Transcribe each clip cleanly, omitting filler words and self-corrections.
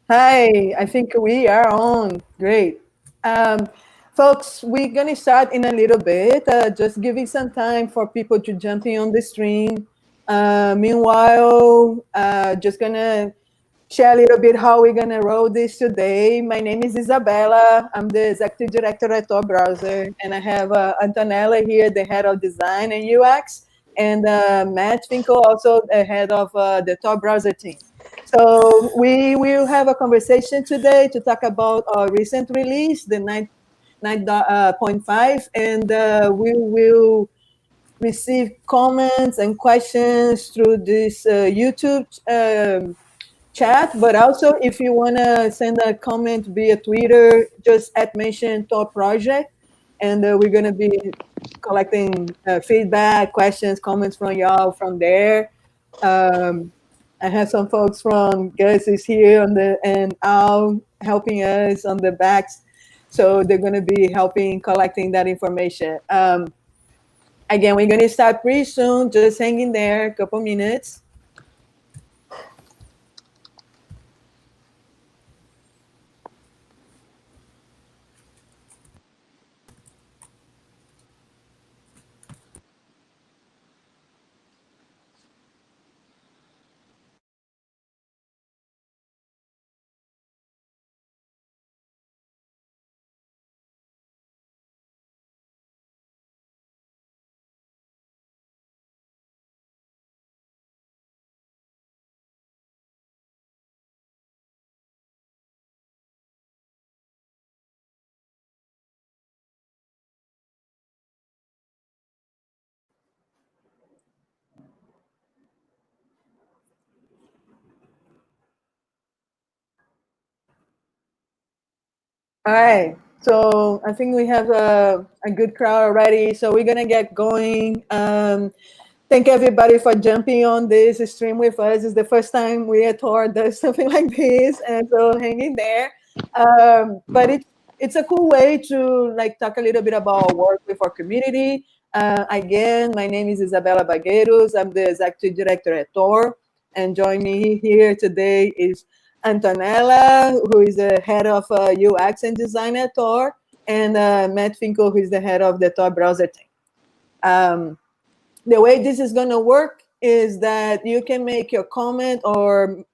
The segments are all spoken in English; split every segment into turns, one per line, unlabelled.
Hi, I think we are on. Great. Um, Folks, we're going to start in a little bit, just giving some time for people to jump in on the stream. Meanwhile, just going to share a little bit how we're going to roll this today. My name is Isabela. I'm the executive director at Tor Browser, and I have Antonella here, the head of design and UX, and Matt Finkel, also the head of the Tor Browser team. So we will have a conversation today to talk about our recent release, the 9.5, and we will receive comments and questions through this YouTube chat. But also, if you want to send a comment via Twitter, just mention Tor Project, and we're going to be collecting feedback, questions, comments from y'all from there. Um, I have some folks from Gus is here on the and Al helping us on the backs, so they're going to be helping collecting that information. Again, we're going to start pretty soon. Just hang in there, a couple minutes. All right. So I think we have a good crowd already. So we're gonna get going. Thank everybody for jumping on this stream with us. It's the first time we at Tor does something like this, and so hang in there. But it's a cool way to like talk a little bit about our work with our community. Again, my name is Isabela Bagueiros. I'm the executive director at Tor, and join me here today is Antonella, who is the head of UX and design at Tor, and Matt Finkel, who is the head of the Tor browser team. The way this is going to work is that you can make your comment or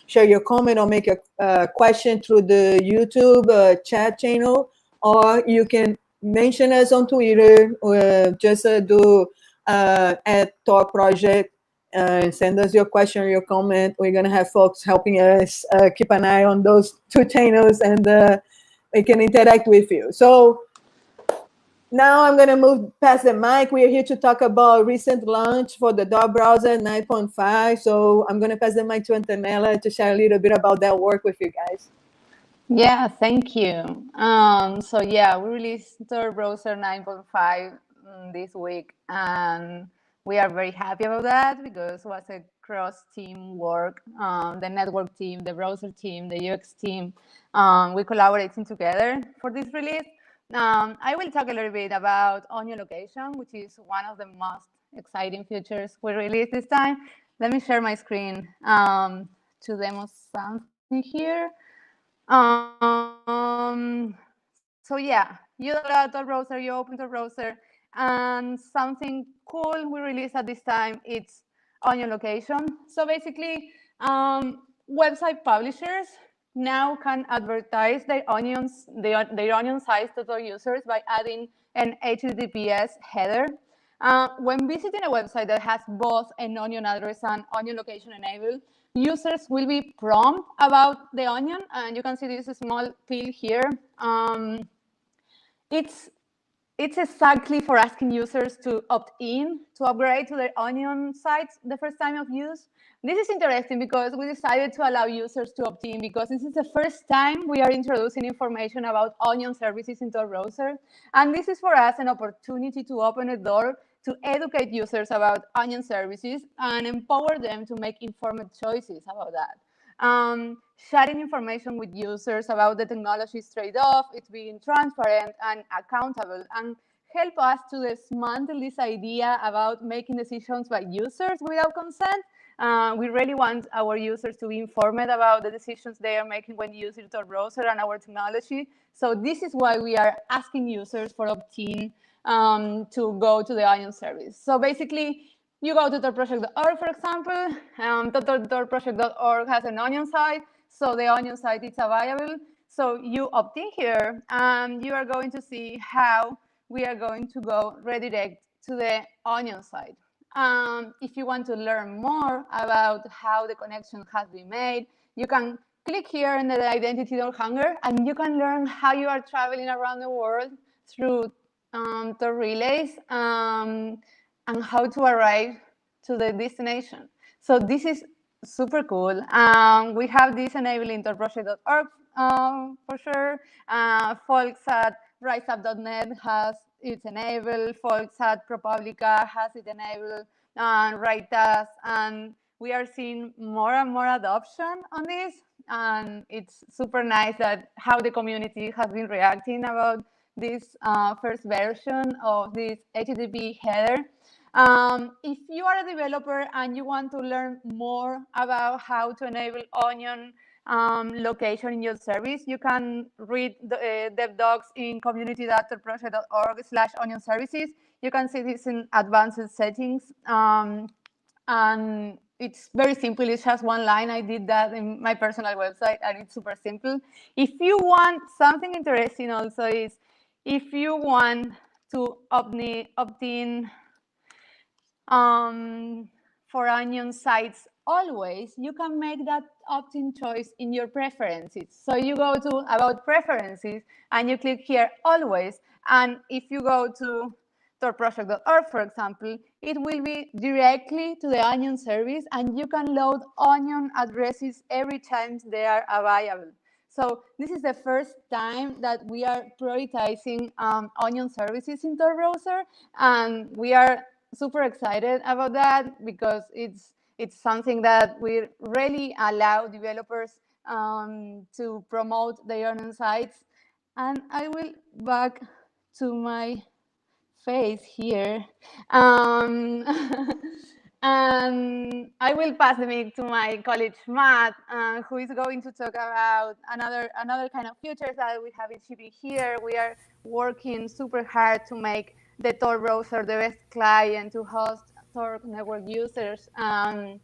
share your comment or make a question through the YouTube chat channel, or you can mention us on Twitter, just do at Talk Project and send us your question or your comment. We're going to have folks helping us keep an eye on those two channels, and they can interact with you. So now I'm going to move past the mic. We are here to talk about recent launch for the Tor Browser 9.5. So I'm going to pass the mic to Antonella to share a little bit about that work with you guys.
Yeah, thank you. We released Tor Browser 9.5 this week, and we are very happy about that because it was a cross-team work. The network team, the browser team, the UX team, we collaborating together for this release. I will talk a little bit about onion location, which is one of the most exciting features we released this time. Let me share my screen to demo something here. You download Tor browser, you open Tor browser, and something cool we released at this time, it's onion location. So basically, website publishers now can advertise their onion sites to their users by adding an HTTPS header. When visiting a website that has both an onion address and onion location enabled, users will be prompted about the onion, and you can see this small pill here. It's exactly for asking users to opt in to upgrade to their onion sites the first time of use. This is interesting because we decided to allow users to opt in because this is the first time we are introducing information about onion services into our browser. And this is for us an opportunity to open a door to educate users about onion services and empower them to make informed choices about that. Sharing information with users about the technology's trade-off, it's being transparent and accountable, and help us to dismantle this idea about making decisions by users without consent. We really want our users to be informed about the decisions they are making when using Tor Browser and our technology. So this is why we are asking users for opt-in to go to the Onion service. So basically, you go to torproject.org, for example. Torproject.org has an Onion site, so the Onion site is available. So you opt in here, and you are going to see how we are going to go redirect to the Onion site. If you want to learn more about how the connection has been made, you can click here in the Identity Don't Hunger, and you can learn how you are traveling around the world through Tor relays and how to arrive to the destination. So this is super cool. We have this enabled in torproject.org for sure. Folks at riseup.net has it enabled. Folks at ProPublica has it enabled. Write-us, and we are seeing more and more adoption on this. And it's super nice that how the community has been reacting about this first version of this HTTP header. If you are a developer and you want to learn more about how to enable Onion location in your service, you can read the dev docs in community.torproject.org/onion services. You can see this in advanced settings. And it's very simple. It's just one line. I did that in my personal website, and it's super simple. If you want something interesting also is if you want to opt-in for Onion sites always, you can make that opt-in choice in your preferences. So you go to About Preferences, and you click here Always. And if you go to torproject.org, for example, it will be directly to the Onion service, and you can load Onion addresses every time they are available. So this is the first time that we are prioritizing Onion services in Tor Browser, and we are super excited about that because it's something that will really allow developers to promote their own sites. And I will back to my face here. And I will pass the mic to my colleague Matt, who is going to talk about another kind of features that we have in shipping here. We are working super hard to make the Tor browser the best client to host Tor network users. And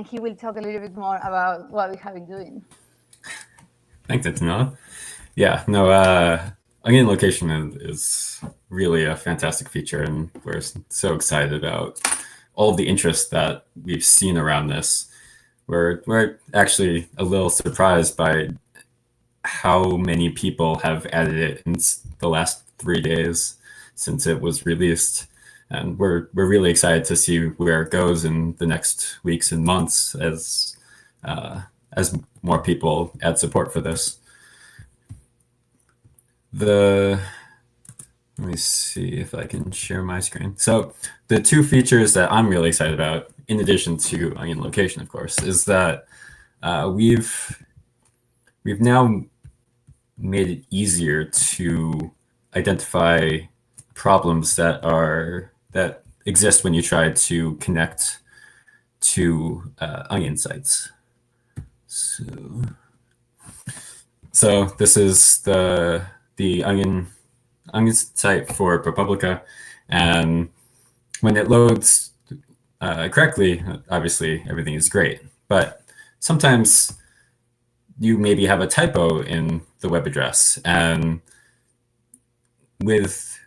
he will talk a little bit more about what we have been doing.
Thanks, Antonela. Yeah, no, Onion location is really a fantastic feature, and we're so excited about all of the interest that we've seen around this. We're actually a little surprised by how many people have added it in the last 3 days since it was released. And we're really excited to see where it goes in the next weeks and months as more people add support for this. Let me see if I can share my screen. So the two features that I'm really excited about, in addition to Onion location, of course, is that we've now made it easier to identify problems that exist when you try to connect to Onion sites. So this is the Onion site for ProPublica, and when it loads correctly, obviously everything is great. But sometimes you maybe have a typo in the web address, and with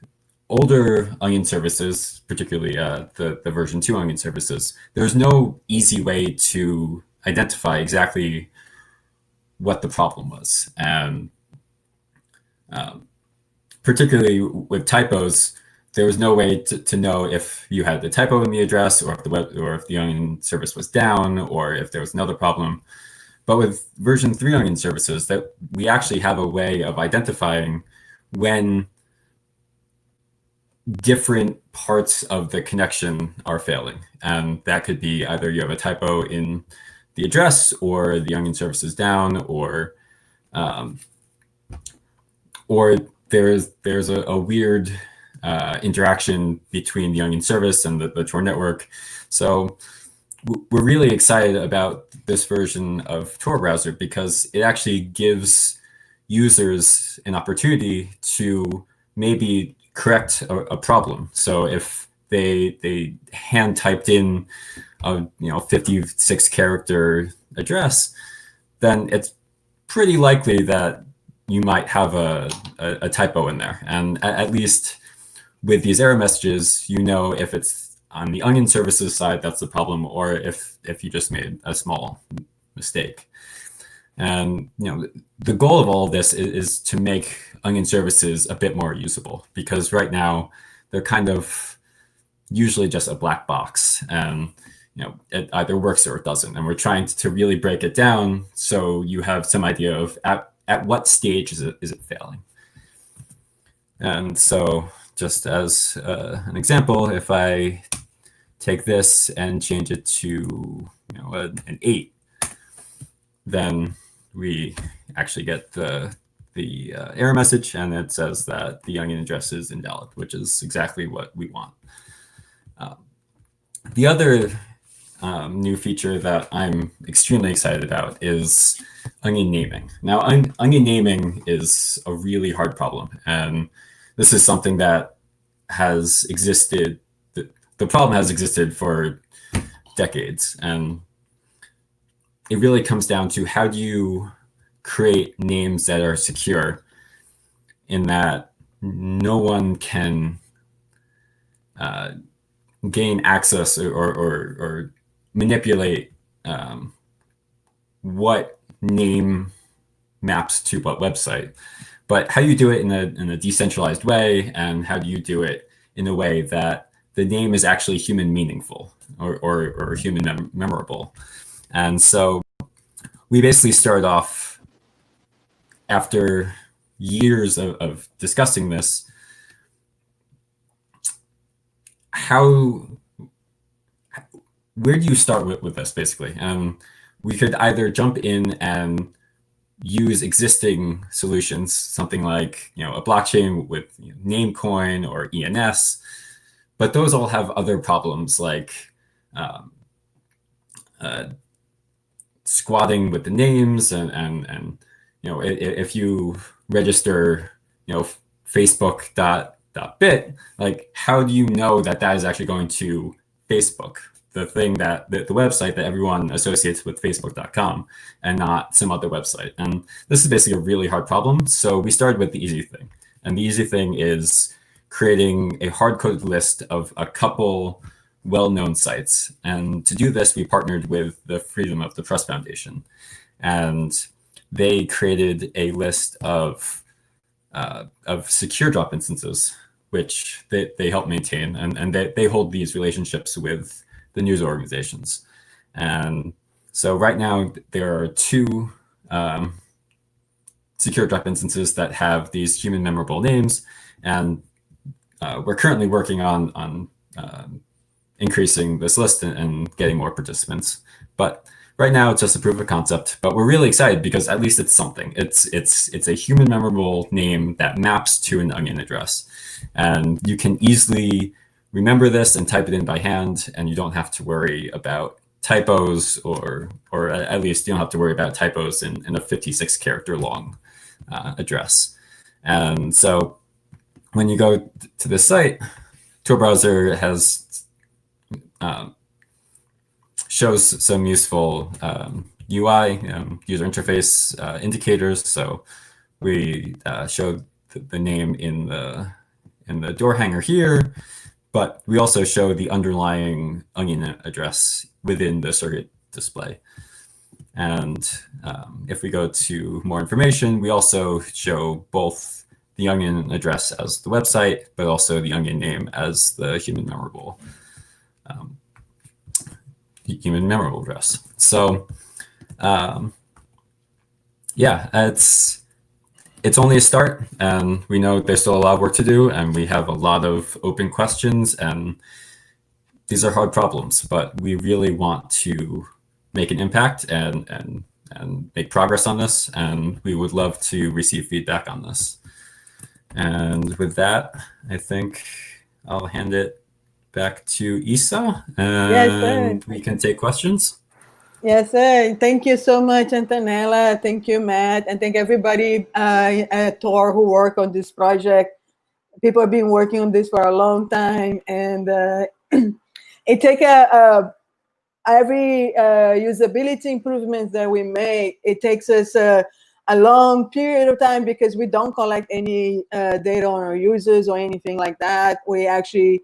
older Onion services, particularly the version 2 Onion services, there's no easy way to identify exactly what the problem was. And particularly with typos, there was no way to know if you had the typo in the address, or if the Onion service was down, or if there was another problem. But with version 3 Onion services, that we actually have a way of identifying when different parts of the connection are failing. And that could be either you have a typo in the address, or the Onion service is down, or there's a weird interaction between the Onion service and the Tor network. So we're really excited about this version of Tor Browser because it actually gives users an opportunity to maybe correct a problem. So if they hand typed in a 56 character address, then it's pretty likely that you might have a typo in there. And at least with these error messages, if it's on the Onion services side, that's the problem, or if you just made a small mistake. And the goal of all of this is to make Onion services a bit more usable, because right now they're kind of usually just a black box, and it either works or it doesn't. And we're trying to really break it down so you have some idea of at what stage is it failing. And so just as an example, if I take this and change it to an 8, then we actually get the error message, and it says that the Onion address is invalid, which is exactly what we want. The other new feature that I'm extremely excited about is Onion naming. Now, Onion naming is a really hard problem, and this is something that has existed. The problem has existed for decades, and it really comes down to how do you create names that are secure in that no one can gain access or manipulate what name maps to what website. But how do you do it in a decentralized way, and how do you do it in a way that the name is actually human meaningful or human memorable? And so we basically started off, after years of discussing this, where do you start with this, basically? We could either jump in and use existing solutions, something like a blockchain with Namecoin or ENS, but those all have other problems like squatting with the names, and if you register Facebook.bit, like how do you know that is actually going to Facebook, the thing that the website that everyone associates with Facebook.com, and not some other website? And this is basically a really hard problem. So we started with the easy thing, and the easy thing is creating a hard-coded list of a couple well-known sites. And to do this, we partnered with the Freedom of the Press Foundation, and they created a list of secure drop instances, which they help maintain, and they hold these relationships with the news organizations. And so right now there are 2 secure drop instances that have these human memorable names, and we're currently working on increasing this list and getting more participants. But right now it's just a proof of concept, but we're really excited because at least it's something. It's a human memorable name that maps to an Onion address, and you can easily remember this and type it in by hand, and you don't have to worry about typos, or at least you don't have to worry about typos in a 56 character long address. And so when you go to this site, Tor Browser has shows some useful UI, user interface indicators. So we showed the name in the door hanger here, but we also show the underlying Onion address within the circuit display. And if we go to more information, we also show both the Onion address as the website, but also the Onion name as the human memorable address. So yeah, it's only a start, and we know there's still a lot of work to do, and we have a lot of open questions, and these are hard problems, but we really want to make an impact and make progress on this, and we would love to receive feedback on this. And with that, I think I'll hand it back to Isa, and we can take questions.
Yes, sir. Thank you so much, Antonella. Thank you, Matt. And thank everybody at Tor who work on this project. People have been working on this for a long time. And it takes every usability improvements that we make, it takes us a long period of time because we don't collect any data on our users or anything like that. We actually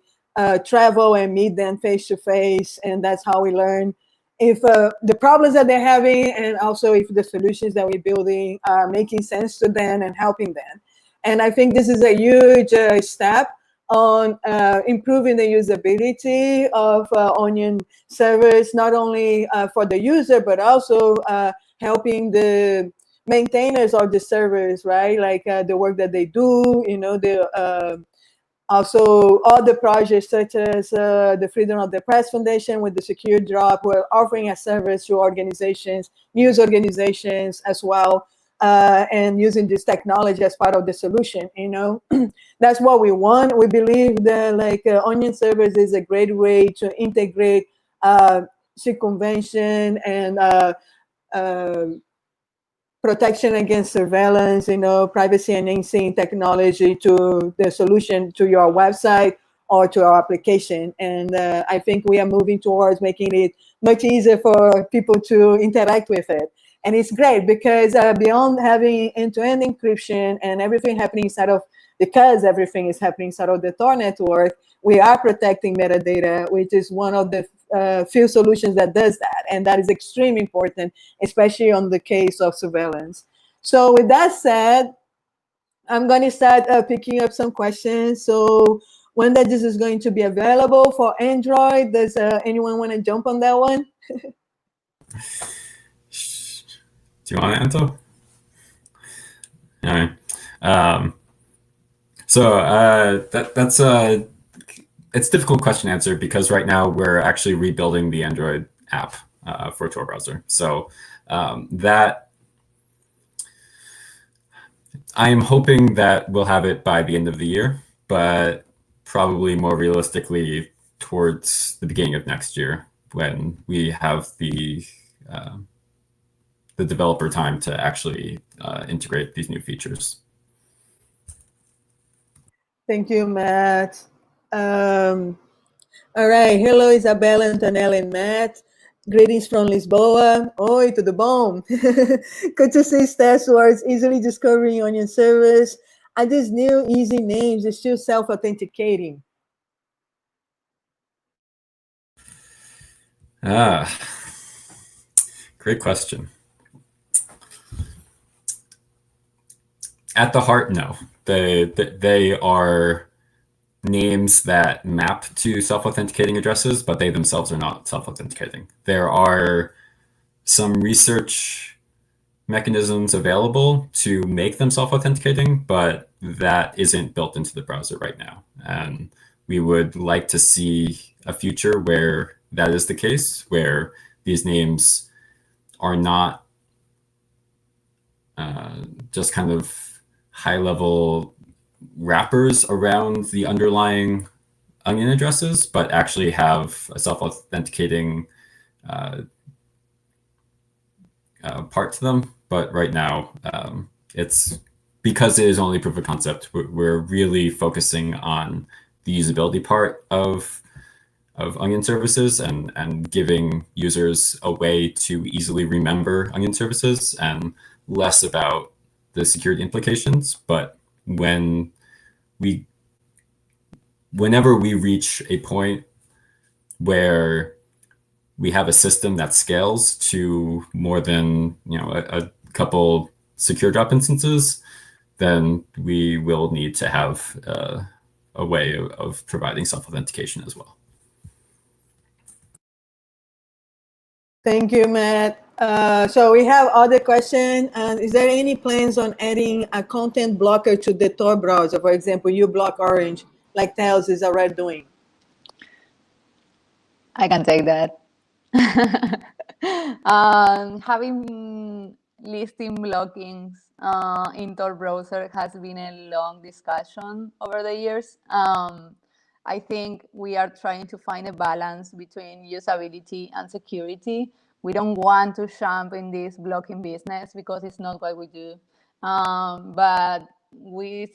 travel and meet them face to face, and that's how we learn if the problems that they're having and also if the solutions that we're building are making sense to them and helping them. And I think this is a huge step on improving the usability of Onion servers, not only for the user, but also helping the maintainers of the servers, right? Like the work that they do, also other projects such as the Freedom of the Press Foundation with the Secure Drop, we're offering a service to organizations, news organizations as well, and using this technology as part of the solution, That's what we want. We believe that Onion servers is a great way to integrate circumvention and protection against surveillance, privacy enhancing technology to the solution to your website or to our application. And I think we are moving towards making it much easier for people to interact with it. And it's great because beyond having end-to-end encryption and everything happening because everything is happening inside of the Tor network, we are protecting metadata, which is one of the few solutions that does that. And that is extremely important, especially on the case of surveillance. So with that said, I'm going to start picking up some questions. So when that this is going to be available for Android, does anyone want to jump on that one?
Do you want to, Anto? All right. So that's it's a difficult question to answer because right now we're actually rebuilding the Android app for Tor Browser. So that I'm hoping that we'll have it by the end of the year, but probably more realistically towards the beginning of next year when we have the developer time to actually integrate these new features.
Thank you, Matt. All right. Hello, Isabela, Antonela, and Matt. Greetings from Lisboa. Oi, tudo bom? Good to see stats towards easily discovering Onion servers. Are these new easy names still self-authenticating?
Great question. At the heart, no. They are names that map to self-authenticating addresses, but they themselves are not self-authenticating. There are some research mechanisms available to make them self-authenticating, but that isn't built into the browser right now. And we would like to see a future where that is the case, where these names are not just kind of high-level wrappers around the underlying Onion addresses, but actually have a self-authenticating part to them. But right now, it's because it is only proof of concept. We're really focusing on the usability part of Onion services and giving users a way to easily remember Onion services and less about the security implications. But whenever we reach a point where we have a system that scales to more than a couple secure drop instances, then we will need to have a way of providing self-authentication as well.
Thank you, Matt. So we have other question. Is there any plans on adding a content blocker to the Tor browser? For example, you block Orange, like Tails is already doing.
I can take that. Having listing blockings in Tor Browser has been a long discussion over the years. I think we are trying to find a balance between usability and security. We don't want to jump in this blocking business because it's not what we do. But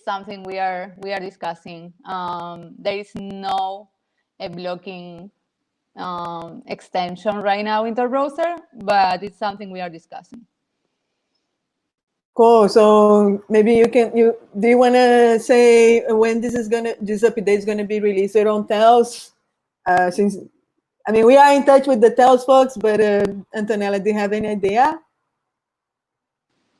something we are discussing. There is no a blocking extension right now in Tor Browser, but it's something we are discussing.
Cool. So maybe do you want to say when this update is gonna be released on Tails? Since I mean we are in touch with the Tails folks, but Antonella, do you have any idea?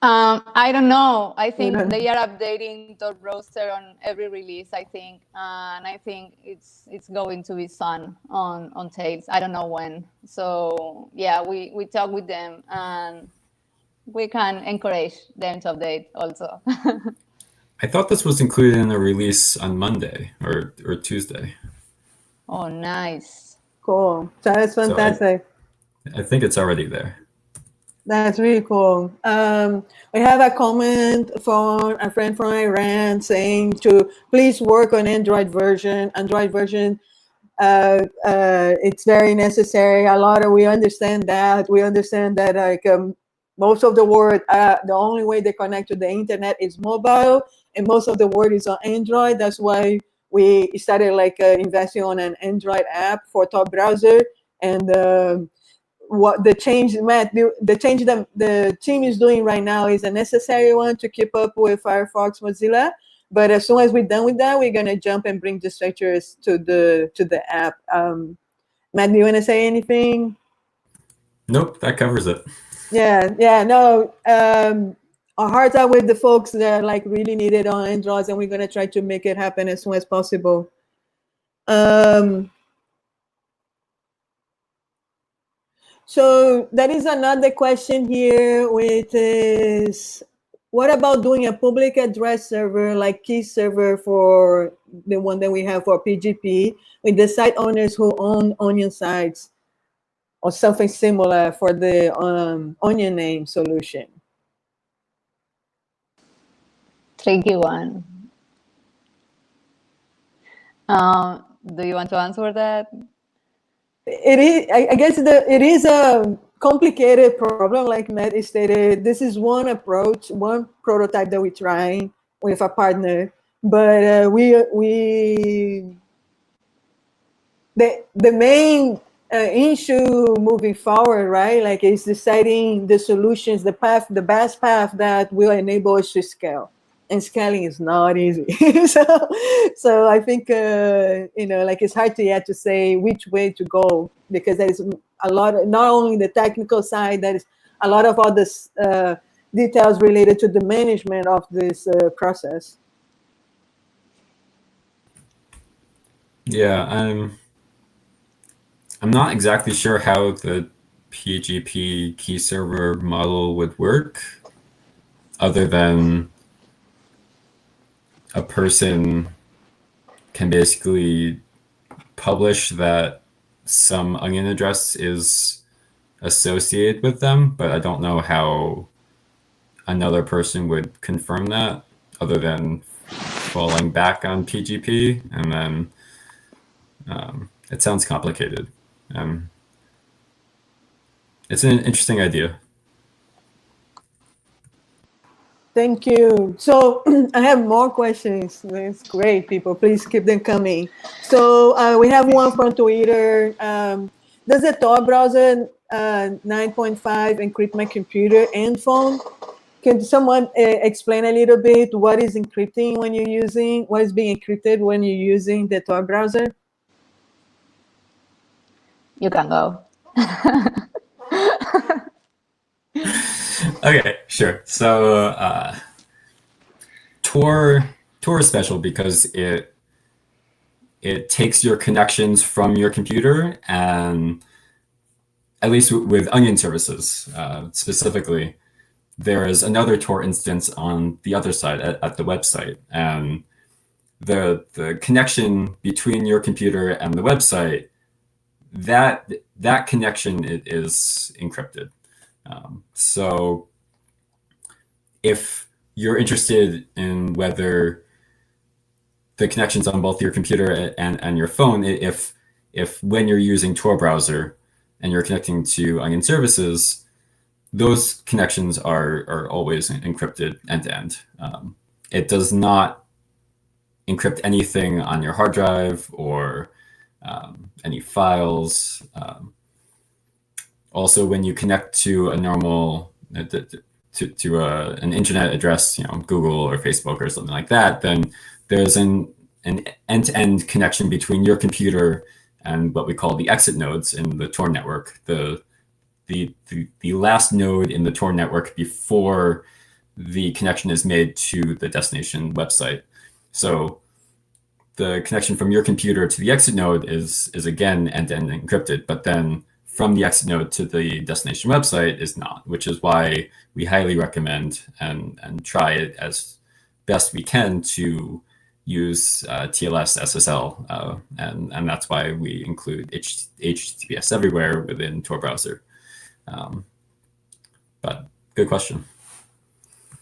I don't know. I think they are updating Tor Browser on every release, I think. And I think it's going to be soon on Tails. I don't know when. So yeah, we talk with them and we can encourage them to update also.
I thought this was included in a release on Monday or Tuesday.
Oh, nice.
Cool. So that's fantastic.
So I think it's already there.
That's really cool. We have a comment from a friend from Iran saying to please work on Android version. It's very necessary. We understand that. We understand that like most of the world, the only way they connect to the internet is mobile, and most of the world is on Android. That's why we started investing on an Android app for Tor Browser. And what the change, Matt, the change that the team is doing right now is a necessary one to keep up with Firefox, Mozilla. But as soon as we're done with that, we're gonna jump and bring the structures to the app. Matt, do you want to say anything?
Nope, that covers it.
Yeah, no. Our hearts are with the folks that really need it on Android, and we're gonna try to make it happen as soon as possible. So that is another question here, which is, what about doing a public address server like key server for the one that we have for PGP with the site owners who own Onion sites, or something similar for the Onion name solution?
Tricky one. Do you want to answer that?
It is. I guess it is a complicated problem, like Matt stated. This is one approach, one prototype that we're trying with a partner. But the main issue moving forward, right? Is deciding the solutions, the best path that will enable us to scale. And scaling is not easy. so I think it's hard to say which way to go, because there is a lot of, not only the technical side, there is a lot of other details related to the management of this process.
Yeah, I'm not exactly sure how the PGP key server model would work, other than a person can basically publish that some Onion address is associated with them, but I don't know how another person would confirm that, other than falling back on PGP, and then it sounds complicated. It's an interesting idea.
Thank you. So I have more questions. That's great, people. Please keep them coming. So we have one from Twitter. Does the Tor browser 9.5 encrypt my computer and phone? Can someone explain a little bit what is encrypting when you're using, what is being encrypted when you're using the Tor browser?
You can go.
Okay, sure. So Tor is special because it takes your connections from your computer, and at least with Onion services specifically, there is another Tor instance on the other side at the website, and the connection between your computer and the website, that connection is encrypted. So if you're interested in whether the connections on both your computer and your phone, if when you're using Tor Browser and you're connecting to Onion services, those connections are always encrypted end-to-end. It does not encrypt anything on your hard drive or any files. Also, when you connect to a normal to an internet address, Google or Facebook or something like that, then there's an end-to-end connection between your computer and what we call the exit nodes in the Tor network, the last node in the Tor network before the connection is made to the destination website. So the connection from your computer to the exit node is again end-to-end encrypted, but then from the exit node to the destination website is not, which is why we highly recommend and try it as best we can to use TLS SSL, and that's why we include HTTPS everywhere within Tor Browser. But good question.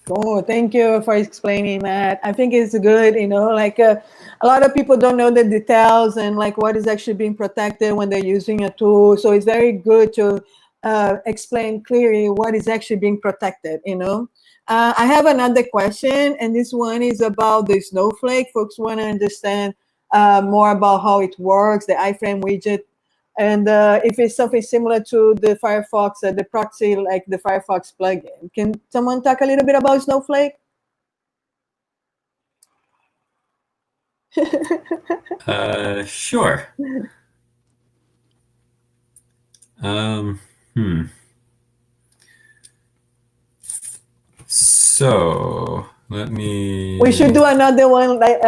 Oh, thank you for explaining, Matt. I think it's good, like a lot of people don't know the details and like what is actually being protected when they're using a tool. So it's very good to explain clearly what is actually being protected, I have another question, and this one is about the Snowflake. Folks want to understand more about how it works, the iframe widget, and if it's something similar to the Firefox, the proxy, like the Firefox plugin. Can someone talk a little bit about Snowflake?
Sure. So let me.
We should do another one like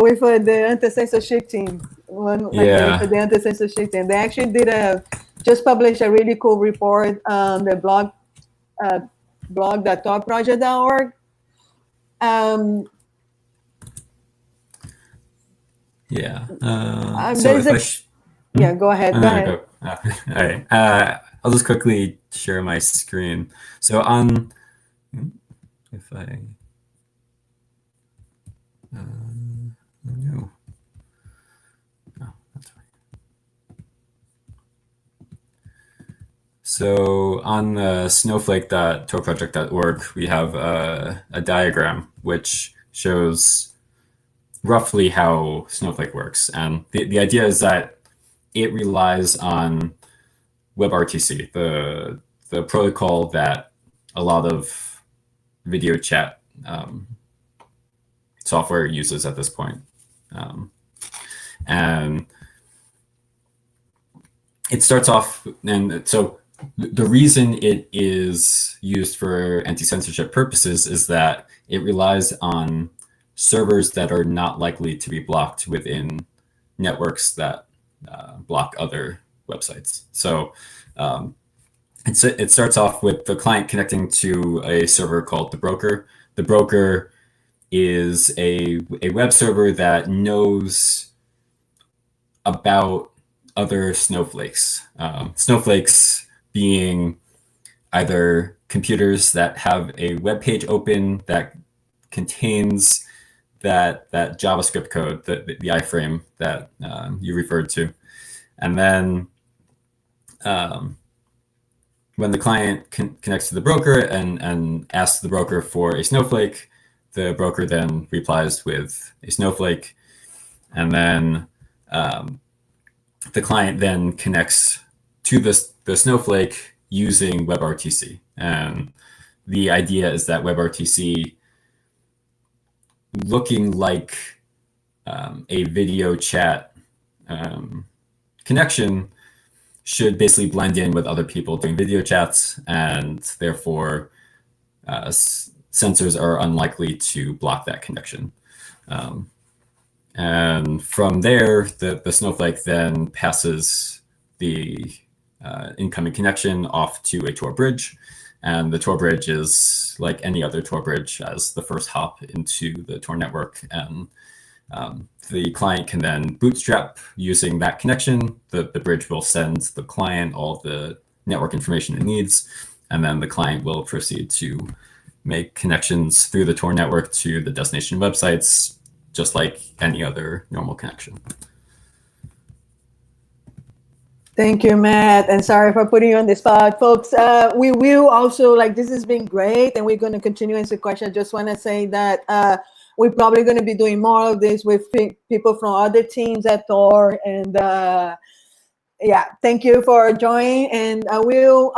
with the anti-censorship team.
Yeah.
For the anti-censorship team. They actually just published a really cool report on the blog.torproject.org.
Yeah.
Yeah, go ahead. Go ahead.
Go. All right. I'll just quickly share my screen. So if I. No. Oh, that's fine. So on the snowflake.torproject.org, we have a diagram which shows roughly how Snowflake works. And the idea is that it relies on WebRTC, the protocol that a lot of video chat software uses at this point. And it starts off, and so the reason it is used for anti-censorship purposes is that it relies on servers that are not likely to be blocked within networks that block other websites. So it starts off with the client connecting to a server called the broker. The broker is a web server that knows about other snowflakes. Snowflakes being either computers that have a web page open that contains that JavaScript code, the iframe that you referred to. And then when the client connects to the broker and asks the broker for a snowflake, the broker then replies with a snowflake. And then the client then connects to the snowflake using WebRTC. And the idea is that WebRTC, looking like a video chat connection, should basically blend in with other people doing video chats, and therefore sensors are unlikely to block that connection. And from there, the snowflake then passes the incoming connection off to a Tor bridge. And the Tor bridge is like any other Tor bridge as the first hop into the Tor network. And the client can then bootstrap using that connection. The bridge will send the client all the network information it needs, and then the client will proceed to make connections through the Tor network to the destination websites, just like any other normal connection.
Thank you, Matt. And sorry for putting you on the spot, folks. We will also, like, this has been great, and we're going to continue answering questions. I just want to say that we're probably going to be doing more of this with people from other teams at Tor. And yeah, thank you for joining. And I will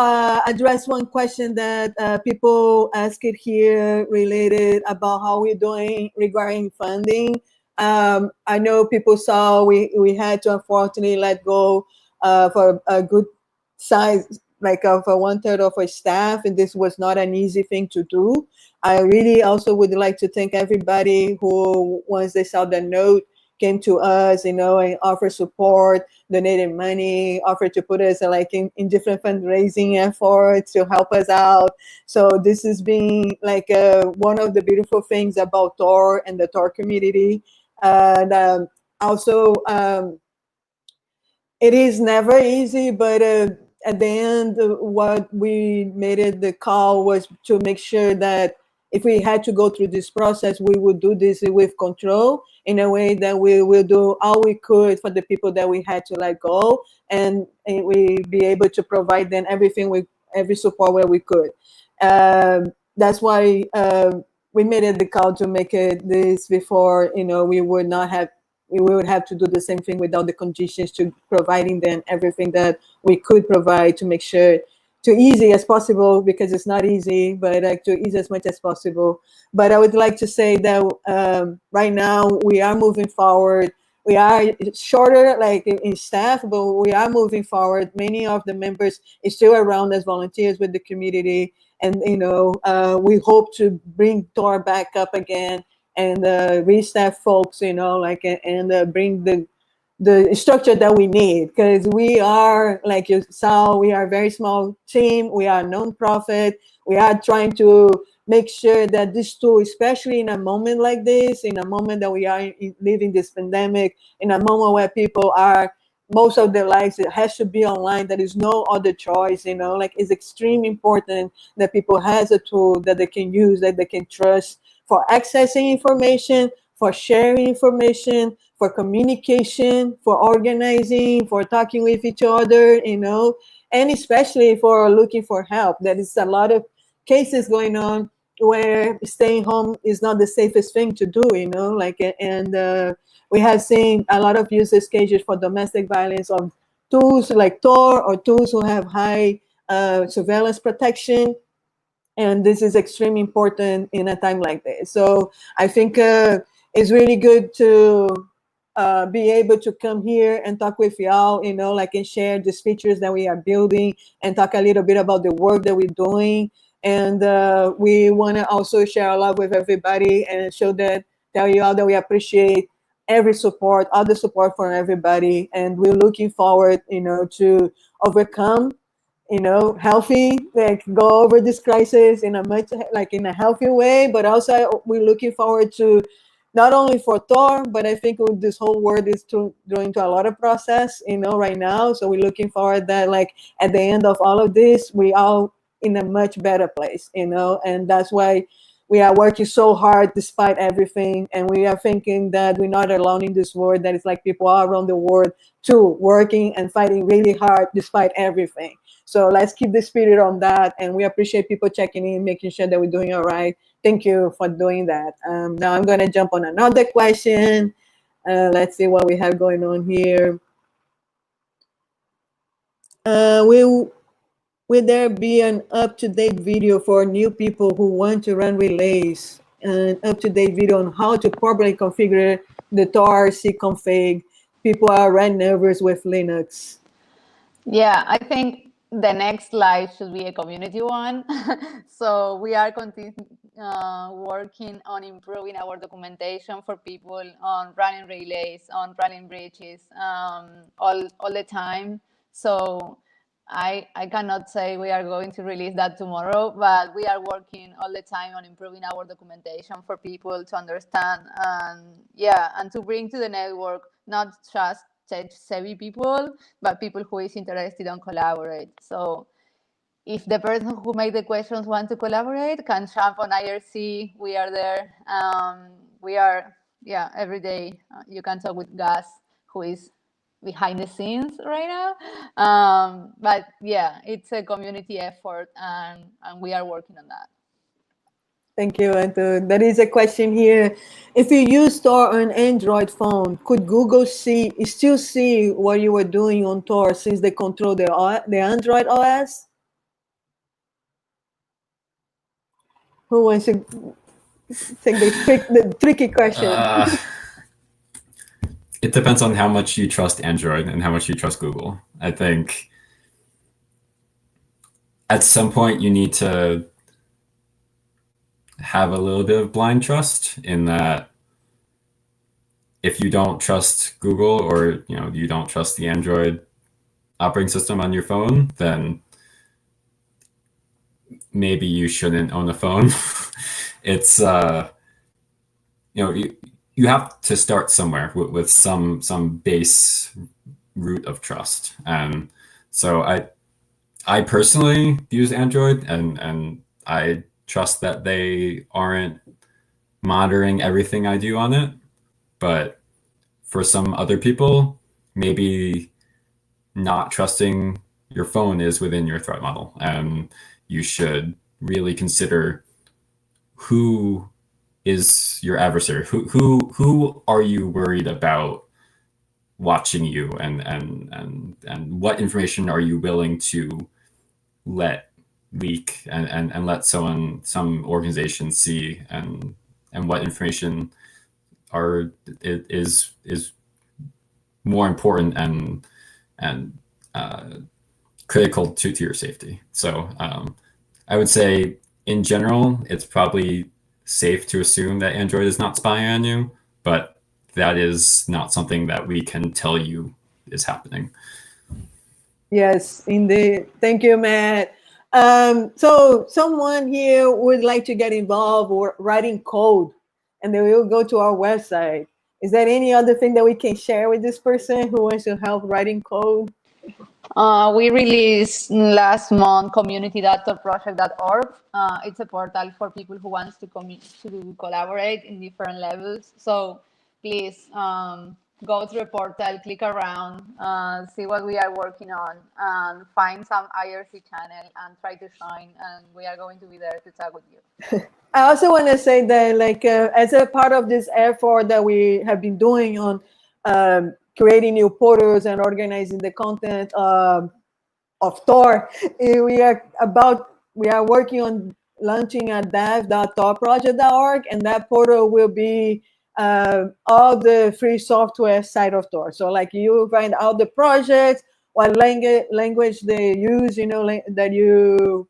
address one question that people asked it here related about how we're doing regarding funding. I know people saw we had to unfortunately let go for a good size, like of 1/3 of our staff, and this was not an easy thing to do. I really also would like to thank everybody who, once they saw the note, came to us, and offered support, donated money, offered to put us like in different fundraising efforts to help us out. So this has been like one of the beautiful things about Tor and the Tor community. And also, it is never easy, but at the end, what we made it the call was to make sure that if we had to go through this process, we would do this with control, in a way that we will do all we could for the people that we had to let go, and we be able to provide them every support where we could. That's why we made it the call to make it this before. We would have to do the same thing without the conditions, to providing them everything that we could provide, to make sure to easy as possible, because it's not easy, but to ease as much as possible. But I would like to say that right now we are moving forward. We are shorter, like in staff, but we are moving forward. Many of the members is still around as volunteers with the community, and we hope to bring Tor back up again, and restaff folks, and bring the structure that we need, because we are, like you saw, we are a very small team. We are a non-profit. We are trying to make sure that this tool, especially in a moment like this, in a moment that we are living this pandemic, in a moment where people are, most of their lives, it has to be online. There is no other choice, it's extremely important that people has a tool that they can use, that they can trust, for accessing information, for sharing information, for communication, for organizing, for talking with each other, and especially for looking for help. There is a lot of cases going on where staying home is not the safest thing to do, and we have seen a lot of use cases for domestic violence of tools like Tor, or tools who have high surveillance protection. And this is extremely important in a time like this. So I think it's really good to be able to come here and talk with y'all, and share these features that we are building, and talk a little bit about the work that we're doing. And we want to also share a lot with everybody, and tell you all that we appreciate every support, all the support from everybody. And we're looking forward, to overcome, healthy, like go over this crisis in a healthy way. But also we're looking forward to, not only for Tor, but I think this whole world is going to a lot of process, right now. So we're looking forward that, like, at the end of all of this, we all in a much better place, and that's why we are working so hard despite everything. And we are thinking that we're not alone in this world, that it's like people all around the world too, working and fighting really hard despite everything. So let's keep the spirit on that. And we appreciate people checking in, making sure that we're doing all right. Thank you for doing that. Now I'm going to jump on another question. Let's see what we have going on here. Will there be an up-to-date video for new people who want to run relays? An up-to-date video on how to properly configure the Tor config. People are right nervous with Linux.
Yeah, I think the next slide should be a community one. So we are working on improving our documentation for people on running relays, on running bridges, all the time. So I cannot say we are going to release that tomorrow, but we are working all the time on improving our documentation for people to understand, and to bring to the network not just tech savvy people, but people who is interested in collaborate. So if the person who made the questions want to collaborate, can jump on IRC. We are there. We are, every day you can talk with Gus, who is behind the scenes right now. But yeah, it's a community effort, and we are working on that.
Thank you, Anton. There is a question here. If you use Tor on Android phone, could Google still see what you were doing on Tor since they control the Android OS? Who wants to take the tricky question?
It depends on how much you trust Android and how much you trust Google. I think at some point you need to have a little bit of blind trust, in that if you don't trust Google, or you don't trust the Android operating system on your phone, then maybe you shouldn't own a phone. It's you have to start somewhere with some base root of trust. And so I personally use Android, and I trust that they aren't monitoring everything I do on it. But for some other people, maybe not trusting your phone is within your threat model, and you should really consider who is your adversary. Who are you worried about watching you, and what information are you willing to let leak and let some organization see, and what information is more important and critical to your safety. So I would say in general, it's probably safe to assume that Android is not spying on you, but that is not something that we can tell you is happening.
Yes, indeed. Thank you, Matt. So someone here would like to get involved or writing code, and they will go to our website. Is there any other thing that we can share with this person who wants to help writing code?
We released last month community.torproject.org. It's a portal for people who wants to collaborate in different levels. So please go through the portal, click around, see what we are working on, and find some IRC channel and try to join. And we are going to be there to talk with you.
I also want to say that, as a part of this effort that we have been doing on creating new portals and organizing the content of Tor, we are working on launching a dev.torproject.org, and that portal will be all the free software side of Tor. So you find out the projects, what language they use, that you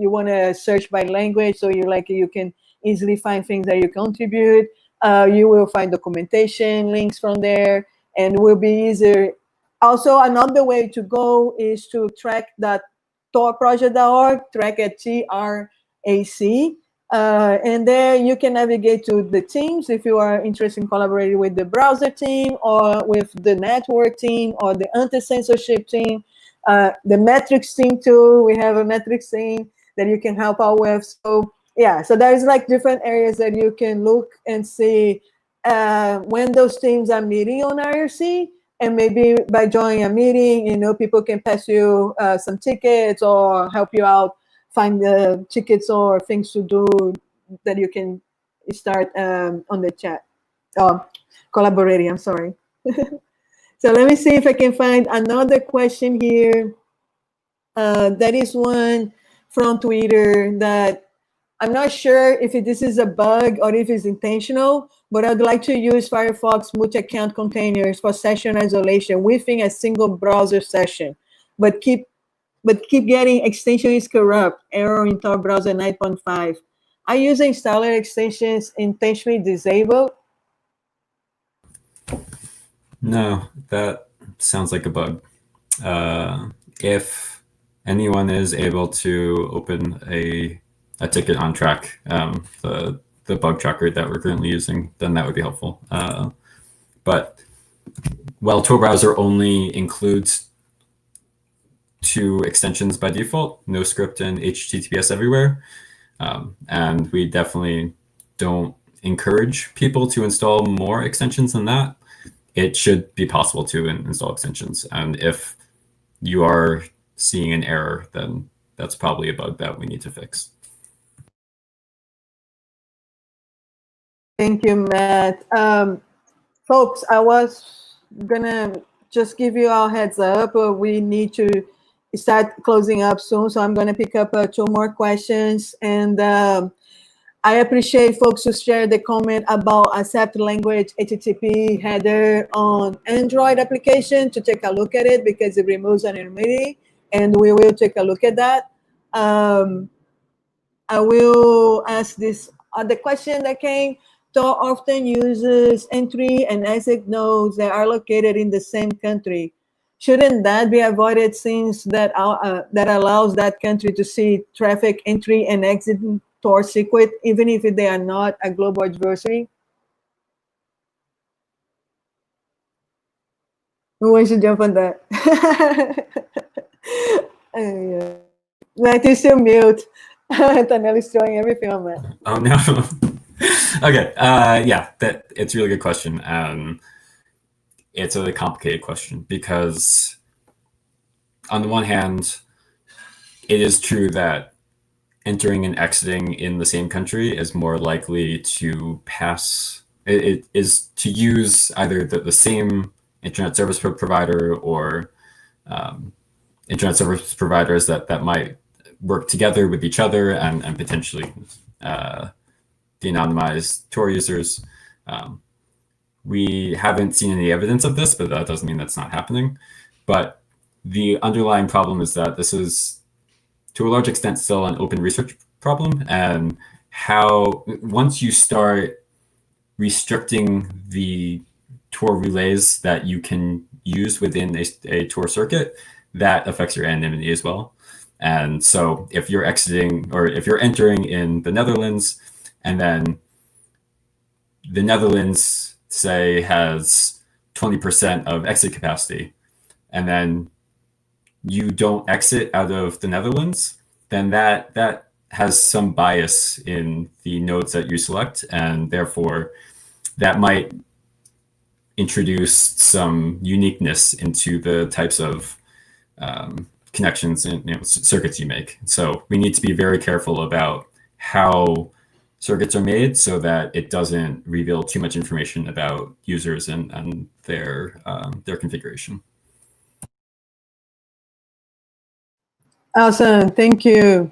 want to search by language, so you can easily find things that you contribute. You will find documentation links from there, and will be easier. Also, another way to go is to track that torproject.org, track at TRAC. And there you can navigate to the teams if you are interested in collaborating with the browser team, or with the network team, or the anti-censorship team, the metrics team too. We have a metrics team that you can help out with. So yeah, so there's different areas that you can look and see when those teams are meeting on IRC. And maybe by joining a meeting, people can pass you some tickets or help you out find the tickets or things to do that you can start on the chat. Collaborating, I'm sorry. So let me see if I can find another question here. That is one from Twitter that I'm not sure if this is a bug or if it's intentional, but I'd like to use Firefox multi-account containers for session isolation within a single browser session, but keep getting extension is corrupt, error in Tor Browser 9.5. I use installer extensions intentionally disabled.
No, that sounds like a bug. If anyone is able to open a ticket on track, the bug tracker that we're currently using, then that would be helpful. But Tor Browser only includes 2 extensions by default, no script and HTTPS everywhere. And we definitely don't encourage people to install more extensions than that. It should be possible to install extensions. And if you are seeing an error, then that's probably a bug that we need to fix.
Thank you, Matt. Folks, I was gonna just give you all heads up. We need to start closing up soon, so I'm gonna pick up 2 more questions. And I appreciate folks who share the comment about accept language HTTP header on Android application to take a look at it because it removes anonymity, and we will take a look at that. I will ask this other question that came. Tor often uses entry and exit nodes that are located in the same country. Shouldn't that be avoided since that allows that country to see traffic entry and exit Tor circuit, even if they are not a global adversary? Who wants to jump on that? Yeah. Matt is still mute. Antonella is throwing everything on Matt.
Oh no. Okay. Yeah, it's a really good question. It's a really complicated question because on the one hand, it is true that entering and exiting in the same country is more likely to pass. It is to use either the same internet service provider or internet service providers that might work together with each other and potentially de-anonymize Tor users. We haven't seen any evidence of this, but that doesn't mean that's not happening. But the underlying problem is that this is, to a large extent, still an open research problem. And how, once you start restricting the Tor relays that you can use within a Tor circuit, that affects your anonymity as well. And so if you're exiting, or if you're entering in the Netherlands, and then the Netherlands, say, has 20% of exit capacity, and then you don't exit out of the Netherlands, then that has some bias in the nodes that you select, and therefore that might introduce some uniqueness into the types of connections and circuits you make. So we need to be very careful about how circuits are made so that it doesn't reveal too much information about users and their configuration.
Awesome, thank you.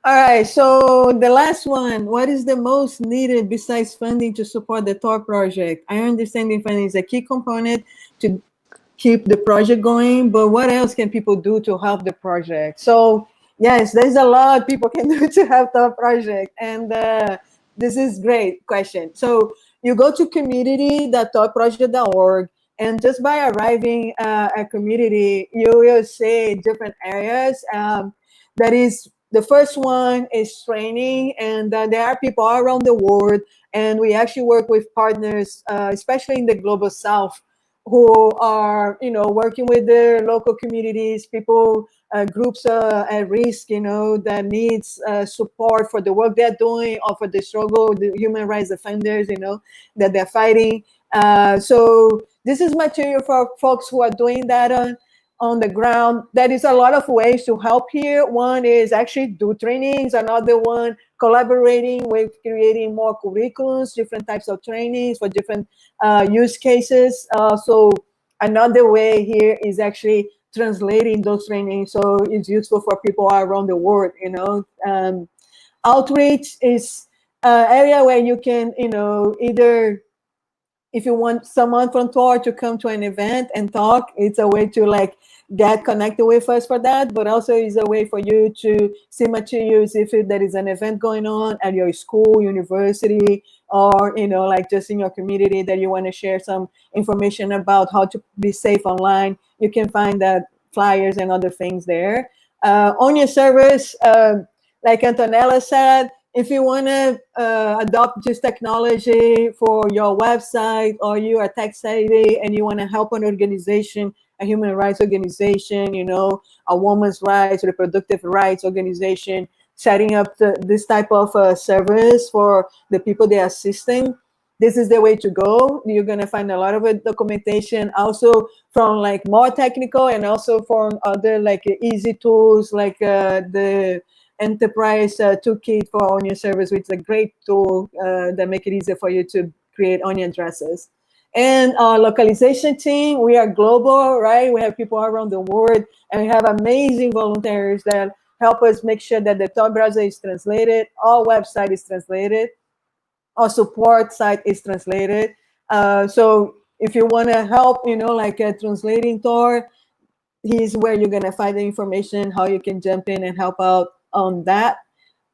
All right, so the last one, what is the most needed besides funding to support the Tor project? I understand funding is a key component to keep the project going, but what else can people do to help the project? So yes, there's a lot people can do to help the project, and this is great question. So you go to community.torproject.org, and just by arriving at community, you will see different areas. That is, the first one is training, and there are people all around the world, and we actually work with partners, especially in the global south, who are, working with their local communities, people, groups at risk, that needs support for the work they're doing or for the struggle, the human rights offenders, that they're fighting. So this is material for folks who are doing that on the ground. There is a lot of ways to help here. One is actually do trainings. Another one, collaborating with creating more curriculums, different types of trainings for different use cases. So another way here is actually translating those trainings so it's useful for people around the world. Outreach is an area where you can, either, if you want someone from Tor to come to an event and talk, it's a way to get connected with us for that, but also is a way for you to see materials if there is an event going on at your school, university, or just in your community that you want to share some information about how to be safe online. You can find that flyers and other things there. On your servers, like Antonella said, if you want to adopt this technology for your website, or you are tech savvy and you want to help an organization, a human rights organization, a women's rights, reproductive rights organization, setting up this type of service for the people they're assisting, this is the way to go. You're going to find a lot of documentation also from like more technical, and also from other like easy tools, like the enterprise toolkit for onion service, which is a great tool that make it easier for you to create onion dresses. And our localization team, we are global, right? We have people around the world, and we have amazing volunteers that help us make sure that the Tor browser is translated, our website is translated, our support site is translated. So if you want to help, like translating Tor, here's where you're going to find the information, how you can jump in and help out on that.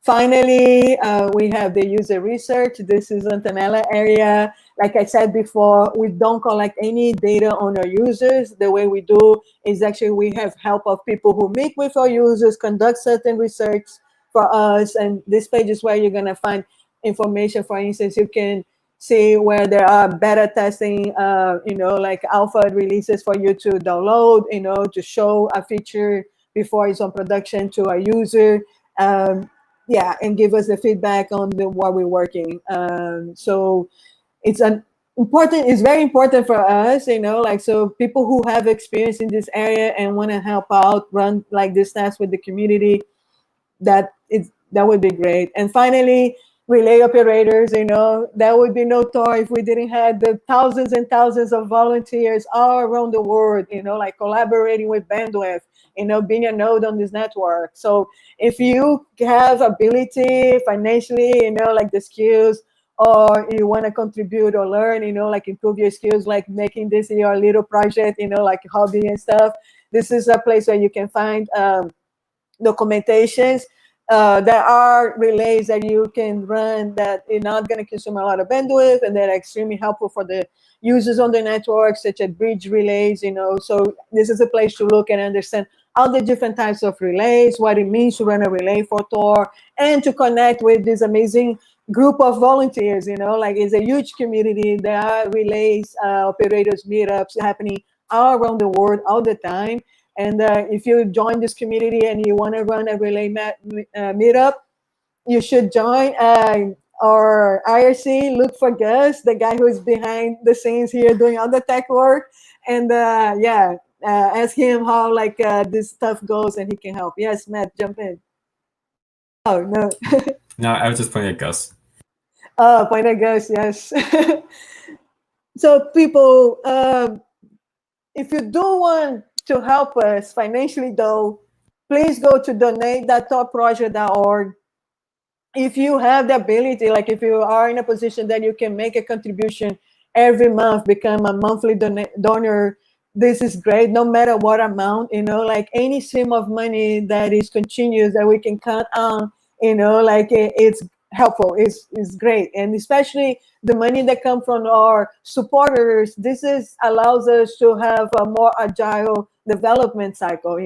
Finally, we have the user research. This is Antonela area. Like I said before, we don't collect any data on our users. The way we do is actually we have help of people who meet with our users, conduct certain research for us. And this page is where you're going to find information. For instance, you can see where there are beta testing, like alpha releases for you to download, to show a feature before it's on production to a user. And give us the feedback on what we're working. So it's very important for us, so people who have experience in this area and want to help out, run like this task with the community, that would be great. And finally, relay operators, there would be no Tor if we didn't have the thousands and thousands of volunteers all around the world, like collaborating with bandwidth, being a node on this network. So if you have ability financially, like the skills, or you want to contribute or learn, like improve your skills, like making this your little project, like hobby and stuff, this is a place where you can find documentations. There are relays that you can run that are not going to consume a lot of bandwidth, and they're extremely helpful for the users on the network, such as bridge relays. So this is a place to look and understand all the different types of relays, what it means to run a relay for Tor, and to connect with this amazing group of volunteers. Like it's a huge community. There are relays, operators, meetups happening all around the world all the time. And if you join this community and you want to run a relay meetup, you should join our IRC. Look for Gus, the guy who's behind the scenes here doing all the tech work. And ask him how this stuff goes, and he can help. Yes, Matt, jump in. Oh, no.
No, I was just pointing at Gus.
Oh, point at Gus, yes. So people, if you do want to help us financially, though, please go to donate.torproject.org. If you have the ability, like if you are in a position that you can make a contribution every month, become a monthly donor, this is great, no matter what amount, like any sum of money that is continuous that we can count on, it's helpful, it's great. And especially the money that comes from our supporters, allows us to have a more agile development cycle,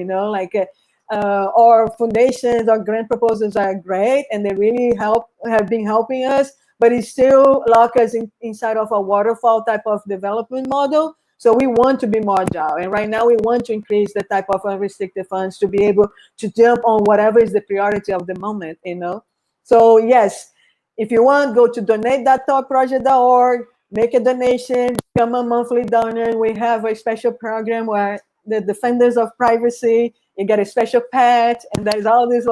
our foundations, our grant proposals are great, and they really have been helping us, but it still lock us inside of a waterfall type of development model. So we want to be more agile, and right now we want to increase the type of unrestricted funds to be able to jump on whatever is the priority of the moment. So yes, if you want, go to donate.torproject.org, make a donation, become a monthly donor. We have a special program where the defenders of privacy, you get a special patch, and there's all these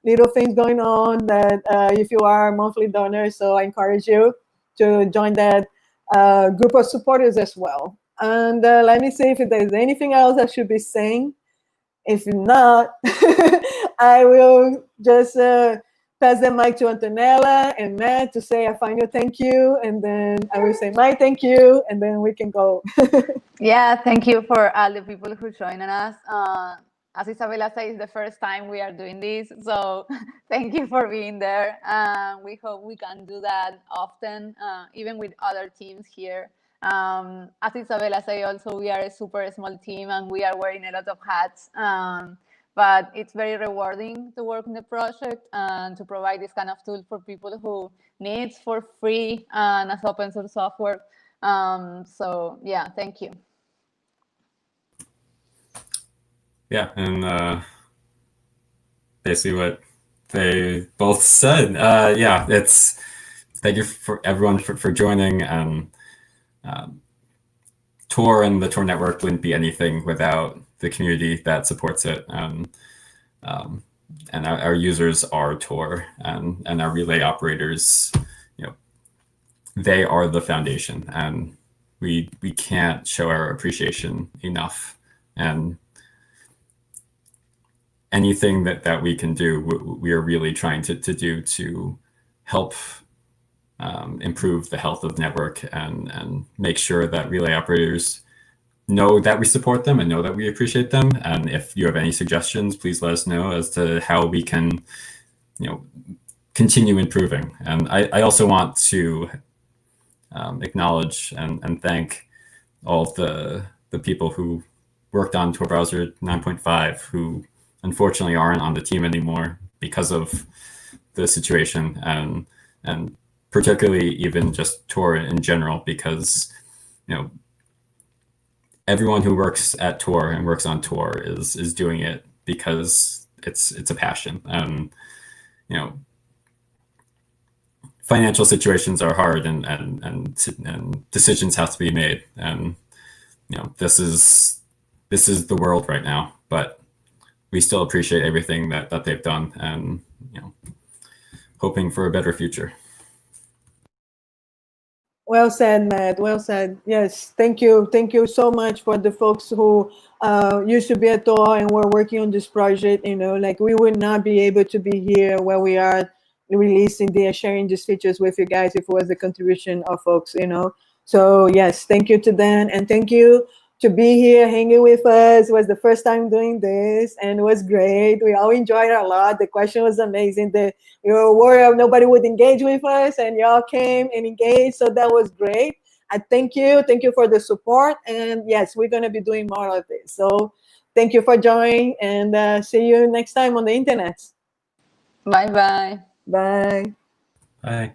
little things going on that if you are a monthly donor. So I encourage you to join that group of supporters as well. And let me see if there's anything else I should be saying. If not, I will just pass the mic to Antonella and Matt to say a final thank you, and then I will say my thank you, and then we can go.
Yeah, thank you for all the people who joined us. As Isabela said, it's the first time we are doing this, so thank you for being there. We hope we can do that often, even with other teams here. As Isabela said, also we are a super small team and we are wearing a lot of hats. but it's very rewarding to work in the project and to provide this kind of tool for people who need it for free and as open source software. So yeah, thank you.
Yeah, and basically what they both said. Yeah, it's thank you for everyone for joining. And Tor and the Tor network wouldn't be anything without the community that supports it. And our users are Tor, and our relay operators, you know, they are the foundation, and we can't show our appreciation enough. And anything that we can do, we are really trying to do to help improve the health of the network and make sure that relay operators know that we support them and know that we appreciate them. And if you have any suggestions, please let us know as to how we can, continue improving. And I also want to acknowledge and thank all of the people who worked on Tor Browser 9.5 who unfortunately aren't on the team anymore because of the situation, and particularly even just Tor in general, because everyone who works at Tor and works on Tor is doing it because it's a passion. And financial situations are hard, and decisions have to be made, and this is the world right now, but we still appreciate everything that they've done, and hoping for a better future.
Well said, Matt. Well said. Yes, thank you. Thank you so much for the folks who used to be at Tor and were working on this project. Like we would not be able to be here where we are, releasing sharing these features with you guys if it was the contribution of folks. So yes, thank you to them, and thank you to be here hanging with us. It was the first time doing this, and it was great. We all enjoyed it a lot. The question was amazing. You were worried nobody would engage with us, and y'all came and engaged, so that was great. I thank you. Thank you for the support, and yes, we're going to be doing more of this. So thank you for joining, and see you next time on the internet.
Bye-bye.
Bye.
Bye.